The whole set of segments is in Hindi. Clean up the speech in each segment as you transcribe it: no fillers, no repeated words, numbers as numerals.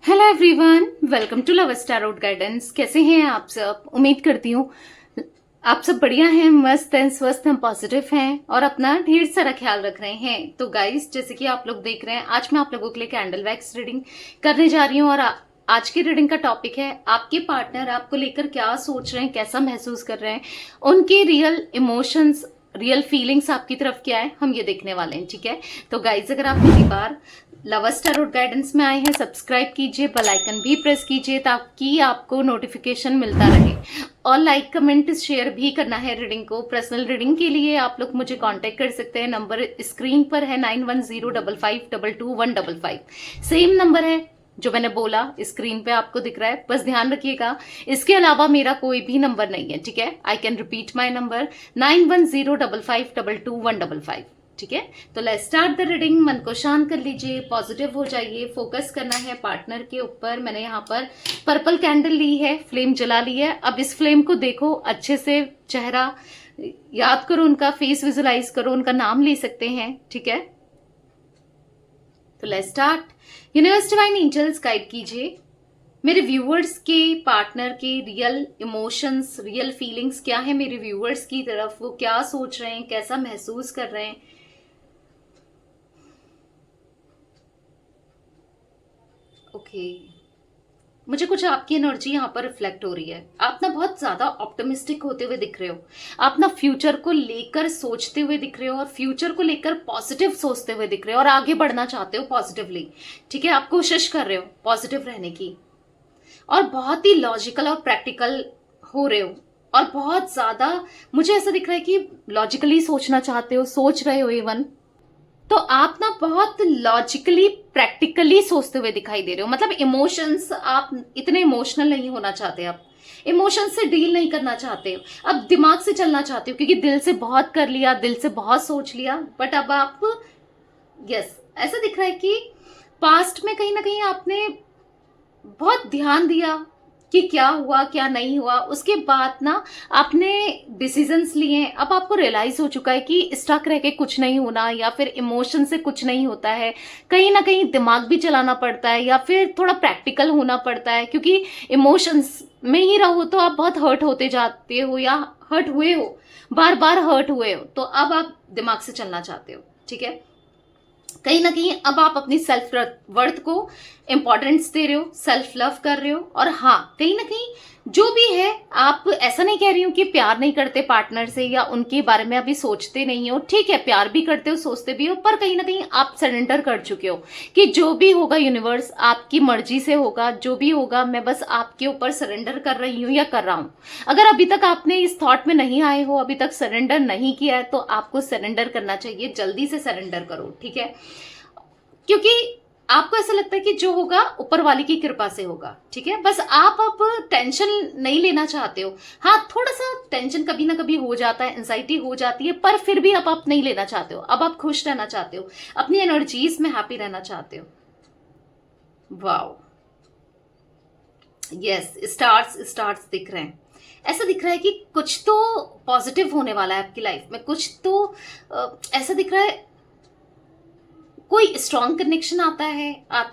Hello everyone, welcome to love star out guidance. कैसे हैं आप सब? उम्मीद करती हूँ आप सब बढ़िया हैं, मस्त हैं, स्वस्थ हैं, पॉजिटिव हैं और अपना ढेर सारा ख्याल रख रहे हैं। तो गाइस, जैसे कि आप लोग देख रहे हैं, आज मैं आप लोगों के लिए कैंडल वैक्स रीडिंग करने जा रही हूँ और आज की रीडिंग का टॉपिक है आपके पार्टनर आपको लेकर क्या सोच रहे हैं, कैसा महसूस कर रहे हैं, उनके रियल इमोशंस, रियल फीलिंग्स आपकी तरफ क्या है, हम ये देखने वाले हैं। ठीक है, तो गाइज, अगर आप पहली बार लव स्टार आउट गाइडेंस में आए हैं, सब्सक्राइब कीजिए, बेल आइकन भी प्रेस कीजिए ताकि आपको नोटिफिकेशन मिलता रहे और लाइक कमेंट शेयर भी करना है। रीडिंग को पर्सनल रीडिंग के लिए आप लोग मुझे कांटेक्ट कर सकते हैं। नंबर स्क्रीन पर है 9105522155। सेम नंबर है जो मैंने बोला, स्क्रीन पे आपको दिख रहा है, बस ध्यान रखिएगा। इसके अलावा मेरा कोई भी नंबर नहीं है। ठीक है, I can repeat my number 9105522155। ठीक है, तो लेट्स स्टार्ट द रीडिंग। मन को शांत कर लीजिए, पॉजिटिव हो जाइए, फोकस करना है पार्टनर के ऊपर। मैंने यहाँ पर पर्पल कैंडल ली है, फ्लेम जला ली है। अब इस फ्लेम को देखो अच्छे से, चेहरा याद करो, उनका फेस विजुलाइज करो, उनका नाम ले सकते हैं। ठीक है, तो let's start. Universe divine angels guide कीजिए मेरे व्यूअर्स के पार्टनर के रियल इमोशंस, रियल फीलिंग्स क्या है मेरे व्यूअर्स की तरफ, वो क्या सोच रहे हैं, कैसा महसूस कर रहे हैं। ओके, मुझे कुछ आपकी एनर्जी यहाँ पर रिफ्लेक्ट हो रही है। आप ना बहुत ज्यादा ऑप्टिमिस्टिक होते हुए दिख रहे हो। आप ना फ्यूचर को लेकर सोचते हुए दिख रहे हो और फ्यूचर को लेकर पॉजिटिव सोचते हुए दिख रहे हो और आगे बढ़ना चाहते हो पॉजिटिवली। ठीक है, आप कोशिश कर रहे हो पॉजिटिव रहने की और बहुत ही लॉजिकल और प्रैक्टिकल हो रहे हो और बहुत ज्यादा मुझे ऐसा दिख रहा है कि लॉजिकली सोचना चाहते हो, सोच रहे हो इवन। तो आप ना बहुत लॉजिकली प्रैक्टिकली सोचते हुए दिखाई दे रहे हो। मतलब इमोशंस, आप इतने इमोशनल नहीं होना चाहते, आप इमोशंस से डील नहीं करना चाहते हो, अब दिमाग से चलना चाहते हो क्योंकि दिल से बहुत कर लिया, दिल से बहुत सोच लिया। बट अब आप, यस, ऐसा दिख रहा है कि पास्ट में कहीं ना कहीं आपने बहुत ध्यान दिया कि क्या हुआ क्या नहीं हुआ, उसके बाद ना आपने डिसीजंस लिए हैं। अब आपको रियलाइज हो चुका है कि स्टक रह के कुछ नहीं होना या फिर इमोशन से कुछ नहीं होता है। कहीं ना कहीं दिमाग भी चलाना पड़ता है या फिर थोड़ा प्रैक्टिकल होना पड़ता है, क्योंकि इमोशंस में ही रहो तो आप बहुत हर्ट होते जाते हो या हर्ट हुए हो, बार बार हर्ट हुए हो। तो अब आप दिमाग से चलना चाहते हो। ठीक है, कहीं ना कहीं अब आप अपनी सेल्फ वर्थ को इंपॉर्टेंस दे रहे हो, सेल्फ लव कर रहे हो। और हाँ, कहीं ना कहीं जो भी है, आप ऐसा नहीं कह रही हूँ कि प्यार नहीं करते पार्टनर से या उनके बारे में अभी सोचते नहीं हो। ठीक है, प्यार भी करते हो, सोचते भी हो, पर कहीं ना कहीं आप सरेंडर कर चुके हो कि जो भी होगा यूनिवर्स आपकी मर्जी से होगा, जो भी होगा मैं बस आपके ऊपर सरेंडर कर रही हूँ या कर रहा हूँ। अगर अभी तक आपने इस थॉट में नहीं आए हो, अभी तक सरेंडर नहीं किया है, तो आपको सरेंडर करना चाहिए, जल्दी से सरेंडर करो। ठीक है, क्योंकि आपको ऐसा लगता है कि जो होगा ऊपर वाले की कृपा से होगा। ठीक है, बस आप अब टेंशन नहीं लेना चाहते हो। हाँ, थोड़ा सा टेंशन कभी ना कभी हो जाता है, एंजाइटी हो जाती है, पर फिर भी अब आप नहीं लेना चाहते हो। अब आप खुश रहना चाहते हो, अपनी एनर्जीज में हैप्पी रहना चाहते हो। वाओ, यस, स्टार्स स्टार्स दिख रहे हैं। ऐसा दिख रहा है कि कुछ तो पॉजिटिव होने वाला है आपकी लाइफ में, कुछ तो ऐसा दिख रहा है, कोई स्ट्रॉन्ग कनेक्शन आता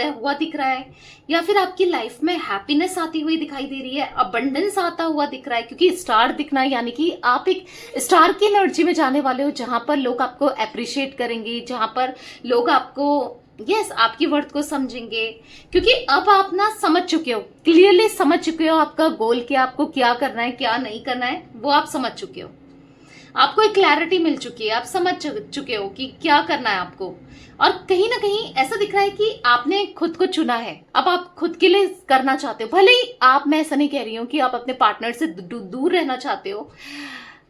हुआ दिख रहा है, या फिर आपकी लाइफ में हैप्पीनेस आती हुई दिखाई दे रही है, अबंडेंस आता हुआ दिख रहा है। क्योंकि स्टार दिखना यानी कि आप एक स्टार की एनर्जी में जाने वाले हो, जहां पर लोग आपको अप्रिशिएट करेंगे, जहां पर लोग आपको, यस, आपकी वर्थ को समझेंगे। क्योंकि अब आप ना समझ चुके हो, क्लियरली समझ चुके हो आपका गोल क्या, आपको क्या करना है क्या नहीं करना है, वो आप समझ चुके हो। आपको एक क्लैरिटी मिल चुकी है, आप समझ चुके हो कि क्या करना है आपको। और कहीं ना कहीं ऐसा दिख रहा है कि आपने खुद को चुना है, अब आप खुद के लिए करना चाहते हो। भले ही आप, मैं ऐसा नहीं कह रही हूँ कि आप अपने पार्टनर से दूर रहना चाहते हो,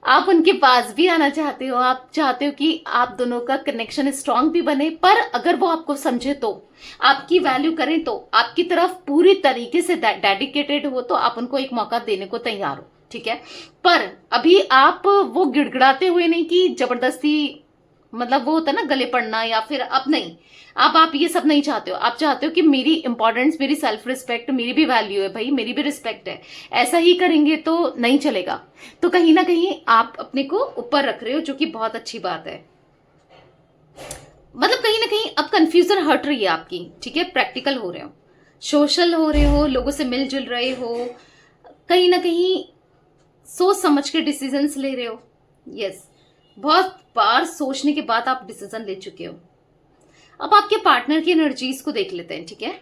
आप उनके पास भी आना चाहते हो, आप चाहते हो कि आप दोनों का कनेक्शन स्ट्रांग भी बने। पर अगर वो आपको समझे तो, आपकी वैल्यू करें तो, आपकी तरफ पूरी तरीके से डेडिकेटेड हो तो आप उनको एक मौका देने को तैयार हो। ठीक है, पर अभी आप वो गिड़गिड़ाते हुए नहीं कि जबरदस्ती, मतलब वो होता है ना गले पड़ना, या फिर अब नहीं, अब आप ये सब नहीं चाहते हो। आप चाहते हो कि मेरी इंपॉर्टेंस, मेरी सेल्फ रिस्पेक्ट, मेरी भी वैल्यू है भाई, मेरी भी रिस्पेक्ट है। ऐसा ही करेंगे तो नहीं चलेगा। तो कहीं ना कहीं आप अपने को ऊपर रख रहे हो, जो कि बहुत अच्छी बात है। मतलब कहीं ना कहीं अब कंफ्यूजन हट रही है आपकी। ठीक है, प्रैक्टिकल हो रहे हो। सोशल हो रहे हो, लोगों से मिलजुल रहे हो, कहीं ना कहीं सोच समझ के डिसीजंस ले रहे हो। यस, बहुत बार सोचने के बाद आप डिसीजन ले चुके हो। अब आपके पार्टनर की एनर्जीज को देख लेते हैं, ठीक है।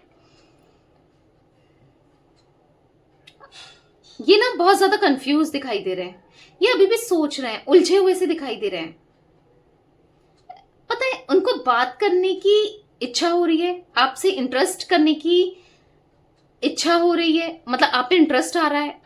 ये ना बहुत ज्यादा कंफ्यूज दिखाई दे रहे हैं, ये अभी भी सोच रहे हैं, उलझे हुए से दिखाई दे रहे हैं। पता है, उनको बात करने की इच्छा हो रही है, आपसे इंटरेस्ट करने की इच्छा हो रही है, मतलब आप पे इंटरेस्ट आ रहा है,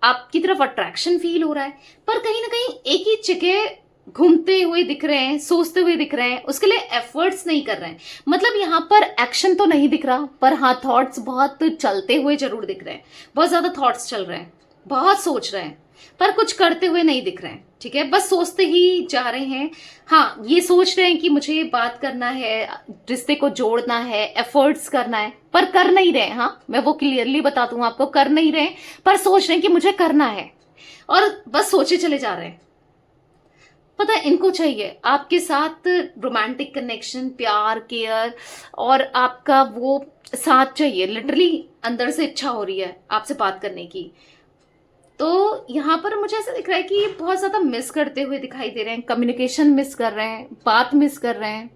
आपकी तरफ अट्रैक्शन फील हो रहा है, पर कहीं ना कहीं एक ही जगह घूमते हुए दिख रहे हैं, सोचते हुए दिख रहे हैं, उसके लिए एफर्ट्स नहीं कर रहे हैं। मतलब यहाँ पर एक्शन तो नहीं दिख रहा, पर हाँ थॉट्स बहुत चलते हुए जरूर दिख रहे हैं, बहुत ज्यादा थॉट्स चल रहे हैं, बहुत सोच रहे हैं, पर कुछ करते हुए नहीं दिख रहे हैं, ठीक है। बस सोचते ही जा रहे हैं। हाँ, ये सोच रहे हैं कि मुझे ये बात करना है, रिश्ते को जोड़ना है, एफर्ट्स करना है, पर कर नहीं रहे। हाँ, मैं वो क्लियरली बता दूं आपको, कर नहीं रहे, पर सोच रहे हैं कि मुझे करना है, और बस सोचे चले जा रहे हैं। पता है, इनको चाहिए आपके साथ रोमांटिक कनेक्शन, प्यार, केयर, और आपका वो साथ चाहिए। लिटरली अंदर से इच्छा हो रही है आपसे बात करने की। तो यहाँ पर मुझे ऐसा दिख रहा है कि ये बहुत ज्यादा मिस करते हुए दिखाई दे रहे हैं, कम्युनिकेशन मिस कर रहे हैं, बात मिस कर रहे हैं।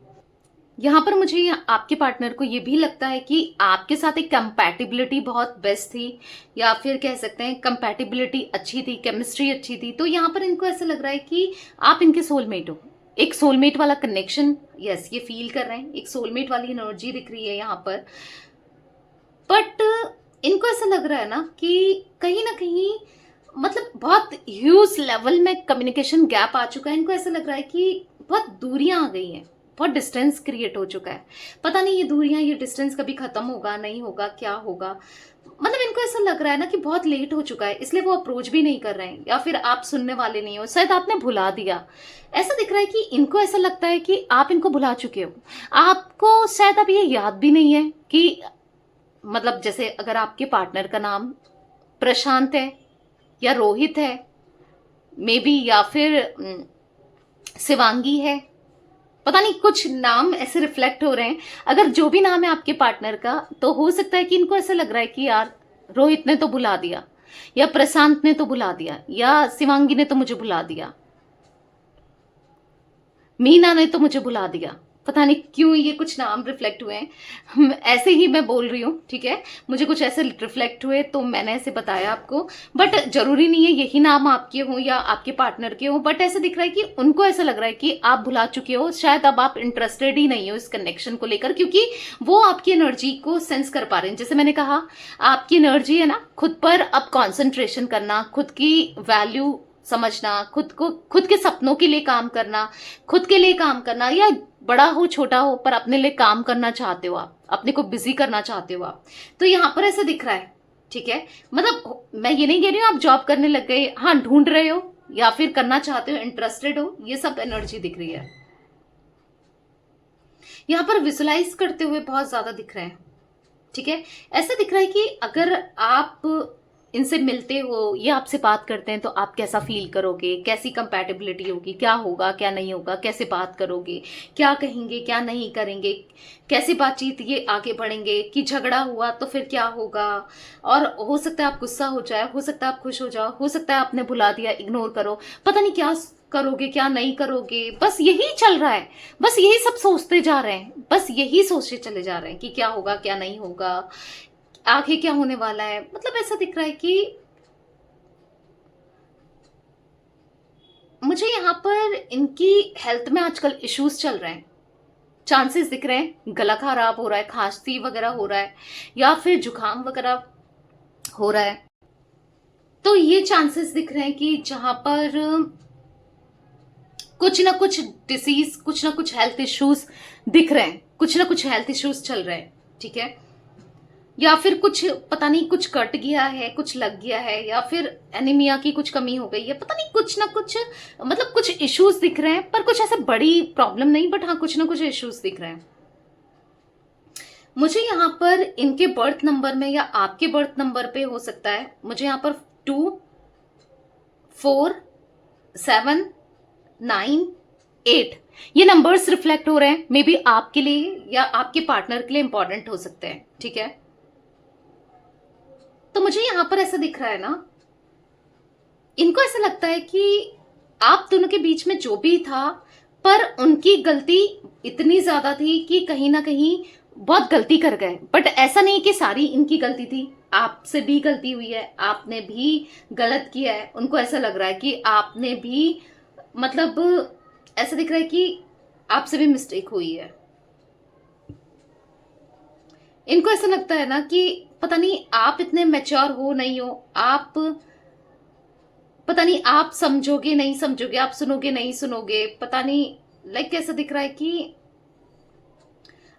यहाँ पर मुझे आपके पार्टनर को ये भी लगता है कि आपके साथ एक कंपैटिबिलिटी बहुत बेस्ट थी, या फिर कह सकते हैं कंपैटिबिलिटी अच्छी थी, केमिस्ट्री अच्छी थी। तो यहाँ पर इनको ऐसा लग रहा है कि आप इनके सोलमेट हो, एक सोलमेट वाला कनेक्शन, यस, ये फील कर रहे हैं, एक सोलमेट वाली एनर्जी दिख रही है यहाँ पर। बट इनको ऐसा लग रहा है ना कि कहीं ना कहीं, मतलब बहुत ह्यूज लेवल में कम्युनिकेशन गैप आ चुका है। इनको ऐसा लग रहा है कि बहुत दूरियां आ गई हैं, बहुत डिस्टेंस क्रिएट हो चुका है। पता नहीं ये दूरियां, ये डिस्टेंस कभी खत्म होगा, नहीं होगा, क्या होगा। मतलब इनको ऐसा लग रहा है ना कि बहुत लेट हो चुका है, इसलिए वो अप्रोच भी नहीं कर रहे हैं, या फिर आप सुनने वाले नहीं हो, शायद आपने भुला दिया। ऐसा दिख रहा है कि इनको ऐसा लगता है कि आप इनको भुला चुके हो। आपको शायद अब ये याद भी नहीं है कि, मतलब जैसे अगर आपके पार्टनर का नाम प्रशांत है या रोहित है, मे बी, या फिर शिवांगी है, पता नहीं, कुछ नाम ऐसे रिफ्लेक्ट हो रहे हैं। अगर जो भी नाम है आपके पार्टनर का, तो हो सकता है कि इनको ऐसा लग रहा है कि यार रोहित ने तो बुला दिया, या प्रशांत ने तो बुला दिया, या शिवांगी ने तो मुझे बुला दिया, मीना ने तो मुझे बुला दिया। पता नहीं क्यों ये कुछ नाम रिफ्लेक्ट हुए हैं, ऐसे ही मैं बोल रही हूँ, ठीक है। मुझे कुछ ऐसे रिफ्लेक्ट हुए तो मैंने ऐसे बताया आपको, बट जरूरी नहीं है यही नाम आपके हो या आपके पार्टनर के हो। बट ऐसा दिख रहा है कि उनको ऐसा लग रहा है कि आप भुला चुके हो, शायद अब आप इंटरेस्टेड ही नहीं हो इस कनेक्शन को लेकर, क्योंकि वो आपकी एनर्जी को सेंस कर पा रहे हैं। जैसे मैंने कहा, आपकी एनर्जी है ना, खुद पर अब कॉन्सेंट्रेशन करना, खुद की वैल्यू समझना, खुद को, खुद के सपनों के लिए काम करना, खुद के लिए काम करना, या बड़ा हो छोटा हो, पर अपने लिए काम करना चाहते हो आप, अपने को बिजी करना चाहते हो आप। तो यहाँ पर ऐसा दिख रहा है, ठीक है। मतलब मैं ये नहीं कह रही हूँ आप जॉब करने लग गए, हाँ ढूंढ रहे हो या फिर करना चाहते हो, इंटरेस्टेड हो, ये सब एनर्जी दिख रही है। यहाँ पर विजुलाइज करते हुए बहुत ज्यादा दिख रहे हैं, ठीक है। ऐसा दिख रहा है कि अगर आप इनसे मिलते हो, ये आपसे बात करते हैं, तो आप कैसा फील करोगे, कैसी कंपैटिबिलिटी होगी, क्या होगा क्या नहीं होगा, कैसे बात करोगे, क्या कहेंगे क्या नहीं करेंगे, कैसे बातचीत ये आगे बढ़ेंगे, कि झगड़ा हुआ तो फिर क्या होगा। और हो सकता है आप गुस्सा हो जाए, हो सकता है आप खुश हो जाओ, हो सकता है आपने भुला दिया, इग्नोर करो, पता नहीं क्या करोगे क्या नहीं करोगे। बस यही चल रहा है, बस यही सब सोचते जा रहे हैं, बस यही सोचते चले जा रहे हैं कि क्या होगा क्या नहीं होगा, आगे क्या होने वाला है। मतलब ऐसा दिख रहा है कि मुझे यहाँ पर इनकी हेल्थ में आजकल इश्यूज चल रहे हैं, चांसेस दिख रहे हैं, गला खराब हो रहा है, खांसी वगैरह हो रहा है, या फिर जुकाम वगैरह हो रहा है। तो ये चांसेस दिख रहे हैं कि जहां पर कुछ ना कुछ डिसीज, कुछ ना कुछ हेल्थ इश्यूज दिख रहे हैं, कुछ ना कुछ हेल्थ इश्यूज चल रहे हैं, ठीक है। या फिर कुछ, पता नहीं, कुछ कट गया है, कुछ लग गया है, या फिर एनीमिया की कुछ कमी हो गई है, पता नहीं, कुछ ना कुछ, मतलब कुछ इश्यूज दिख रहे हैं, पर कुछ ऐसे बड़ी प्रॉब्लम नहीं, बट हाँ कुछ ना कुछ इश्यूज दिख रहे हैं। मुझे यहाँ पर इनके बर्थ नंबर में या आपके बर्थ नंबर पे हो सकता है, मुझे यहाँ पर 2, 4, 7, 9, 8 ये नंबर्स रिफ्लेक्ट हो रहे हैं। मे बी आपके लिए या आपके पार्टनर के लिए इंपॉर्टेंट हो सकते हैं, ठीक है। तो मुझे यहाँ पर ऐसा दिख रहा है ना, इनको ऐसा लगता है कि आप दोनों के बीच में जो भी था, पर उनकी गलती इतनी ज्यादा थी कि कहीं ना कहीं बहुत गलती कर गए। बट ऐसा नहीं कि सारी इनकी गलती थी, आपसे भी गलती हुई है, आपने भी गलत किया है। उनको ऐसा लग रहा है कि आपने भी, मतलब ऐसा दिख रहा है कि आपसे भी मिस्टेक हुई है। इनको ऐसा लगता है ना कि पता नहीं आप इतने मैच्योर हो नहीं हो, आप पता नहीं आप समझोगे नहीं समझोगे, आप सुनोगे नहीं सुनोगे, पता नहीं, लाइक कैसा दिख रहा है कि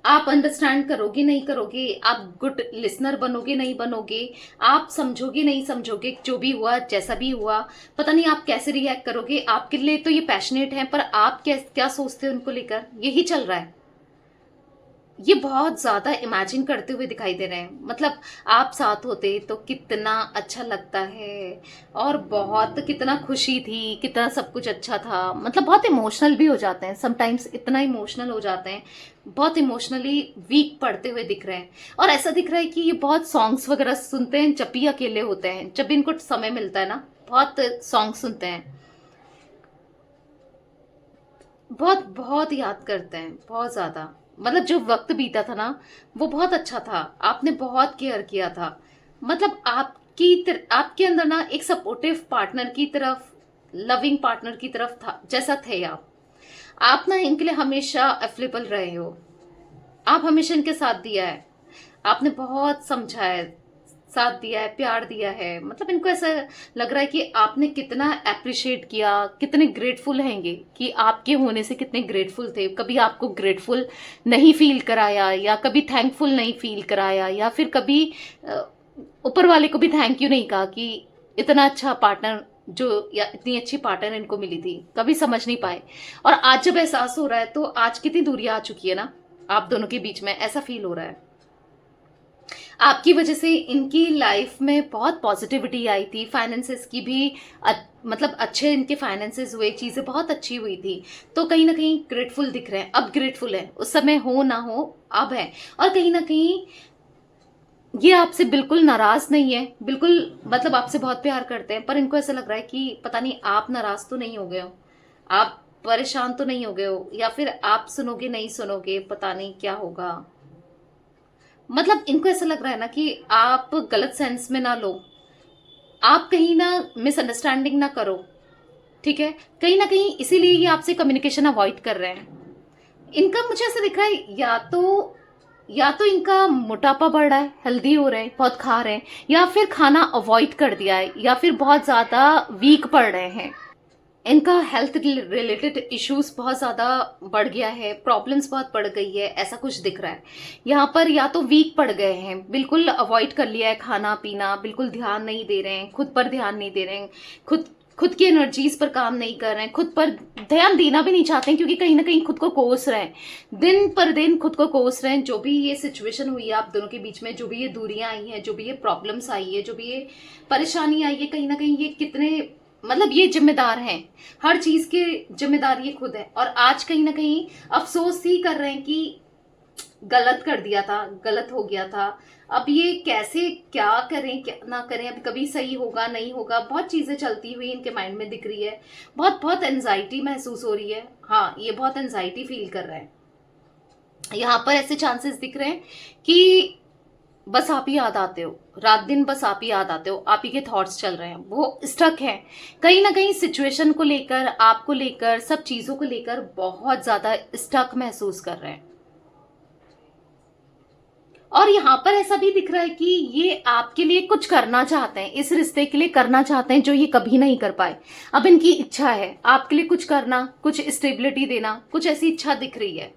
आप अंडरस्टैंड करोगे नहीं करोगे, आप गुड लिसनर बनोगे नहीं बनोगे, आप समझोगे नहीं समझोगे, जो भी हुआ जैसा भी हुआ, पता नहीं आप कैसे रिएक्ट करोगे। आपके लिए तो ये पैशनेट है, पर आप क्या सोचते हो उनको लेकर, यही चल रहा है। ये बहुत ज्यादा इमेजिन करते हुए दिखाई दे रहे हैं, मतलब आप साथ होते तो कितना अच्छा लगता है, और बहुत कितना खुशी थी, कितना सब कुछ अच्छा था। मतलब बहुत इमोशनल भी हो जाते हैं समटाइम्स, इतना इमोशनल हो जाते हैं, बहुत इमोशनली वीक पड़ते हुए दिख रहे हैं। और ऐसा दिख रहा है कि ये बहुत सॉन्ग्स वगैरह सुनते हैं जब भी अकेले होते हैं, जब भी इनको समय मिलता है ना, बहुत सॉन्ग सुनते हैं, बहुत बहुत याद करते हैं, बहुत ज्यादा। मतलब जो वक्त बीता था ना, वो बहुत अच्छा था, आपने बहुत केयर किया था। मतलब आपके अंदर ना एक सपोर्टिव पार्टनर की तरफ, लविंग पार्टनर की तरफ था, जैसा थे आप ना इनके लिए हमेशा अवेलेबल रहे हो, आप हमेशा इनके साथ दिया है, आपने बहुत समझा है, साथ दिया है, प्यार दिया है। मतलब इनको ऐसा लग रहा है कि आपने कितना अप्रिशिएट किया, कितने ग्रेटफुल हैंगे कि आपके होने से कितने ग्रेटफुल थे। कभी आपको ग्रेटफुल नहीं फील कराया, या कभी थैंकफुल नहीं फील कराया, या फिर कभी ऊपर वाले को भी थैंक यू नहीं कहा कि इतना अच्छा पार्टनर जो, या इतनी अच्छी पार्टनर इनको मिली थी, कभी समझ नहीं पाए। और आज जब एहसास हो रहा है, तो आज कितनी दूरियां आ चुकी है ना आप दोनों के बीच में, ऐसा फील हो रहा है। आपकी वजह से इनकी लाइफ में बहुत पॉजिटिविटी आई थी, फाइनेंसेस की भी मतलब अच्छे इनके फाइनेंसेस हुए, चीजें बहुत अच्छी हुई थी। तो कहीं ना कहीं ग्रेटफुल दिख रहे हैं, अब ग्रेटफुल है, उस समय हो ना हो अब है। और कहीं ना कहीं ये आपसे बिल्कुल नाराज नहीं है, बिल्कुल, मतलब आपसे बहुत प्यार करते हैं। पर इनको ऐसा लग रहा है कि पता नहीं आप नाराज तो नहीं हो गए हो, आप परेशान तो नहीं हो गए हो, या फिर आप सुनोगे नहीं सुनोगे, पता नहीं क्या होगा। मतलब इनको ऐसा लग रहा है ना कि आप गलत सेंस में ना लो, आप कहीं ना मिसअंडरस्टैंडिंग ना करो, ठीक है। कहीं ना कहीं इसीलिए ये आपसे कम्युनिकेशन अवॉइड कर रहे हैं। इनका मुझे ऐसा दिख रहा है, या तो इनका मोटापा बढ़ रहा है, हेल्दी हो रहे हैं, बहुत खा रहे हैं, या फिर खाना अवॉइड कर दिया है, या फिर बहुत ज्यादा वीक पड़ रहे हैं। इनका हेल्थ रिलेटेड इश्यूज बहुत ज़्यादा बढ़ गया है, प्रॉब्लम्स बहुत बढ़ गई है, ऐसा कुछ दिख रहा है यहाँ पर। या तो वीक पड़ गए हैं, बिल्कुल अवॉइड कर लिया है खाना पीना, बिल्कुल ध्यान नहीं दे रहे हैं, खुद पर ध्यान नहीं दे रहे हैं, खुद की एनर्जीज पर काम नहीं कर रहे हैं, खुद पर ध्यान देना भी नहीं चाहते हैं, क्योंकि कहीं ना कहीं खुद को कोस रहे हैं, दिन पर दिन खुद को कोस रहे हैं। जो भी ये सिचुएशन हुई है आप दोनों के बीच में, जो भी ये दूरियां आई हैं, जो भी ये प्रॉब्लम्स आई है, जो भी ये परेशानी आई है, कहीं ना कहीं ये कितने, मतलब ये जिम्मेदार हैं, हर चीज के जिम्मेदार ये खुद है। और आज कहीं ना कहीं अफसोस ही कर रहे हैं कि गलत कर दिया था, गलत हो गया था, अब ये कैसे क्या करें क्या ना करें, अब कभी सही होगा नहीं होगा, बहुत चीजें चलती हुई इनके माइंड में दिख रही है, बहुत बहुत एंजाइटी महसूस हो रही है। हाँ, ये बहुत एंजाइटी फील कर रहे हैं। यहाँ पर ऐसे चांसेस दिख रहे हैं कि बस आप ही याद आते हो, रात दिन बस आप ही याद आते हो, आप ही के थॉट्स चल रहे हैं, वो स्टक है कहीं ना कहीं सिचुएशन को लेकर, आपको लेकर, सब चीजों को लेकर बहुत ज्यादा स्टक महसूस कर रहे हैं। और यहाँ पर ऐसा भी दिख रहा है कि ये आपके लिए कुछ करना चाहते हैं, इस रिश्ते के लिए करना चाहते हैं जो ये कभी नहीं कर पाए। अब इनकी इच्छा है आपके लिए कुछ करना, कुछ स्टेबिलिटी देना, कुछ ऐसी इच्छा दिख रही है।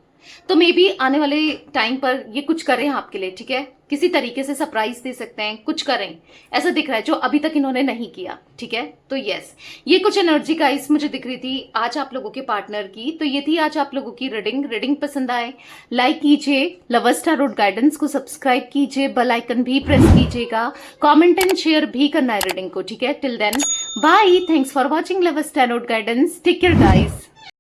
तो मे बी आने वाले टाइम पर ये कुछ करें आपके लिए, ठीक है, किसी तरीके से सरप्राइज दे सकते हैं, कुछ करें, ऐसा दिख रहा है जो अभी तक इन्होंने नहीं किया, ठीक है। तो यस, ये कुछ एनर्जी गाइस मुझे दिख रही थी आज आप लोगों के पार्टनर की। तो ये थी आज आप लोगों की रीडिंग पसंद आए लाइक कीजिए, लवर्स टैरोट गाइडेंस को सब्सक्राइब कीजिए, बेल आइकन भी प्रेस कीजिएगा, कॉमेंट एंड शेयर भी करना है रीडिंग को, ठीक है। Till then bye, thanks for watching lovers tarot guidance, take care guys.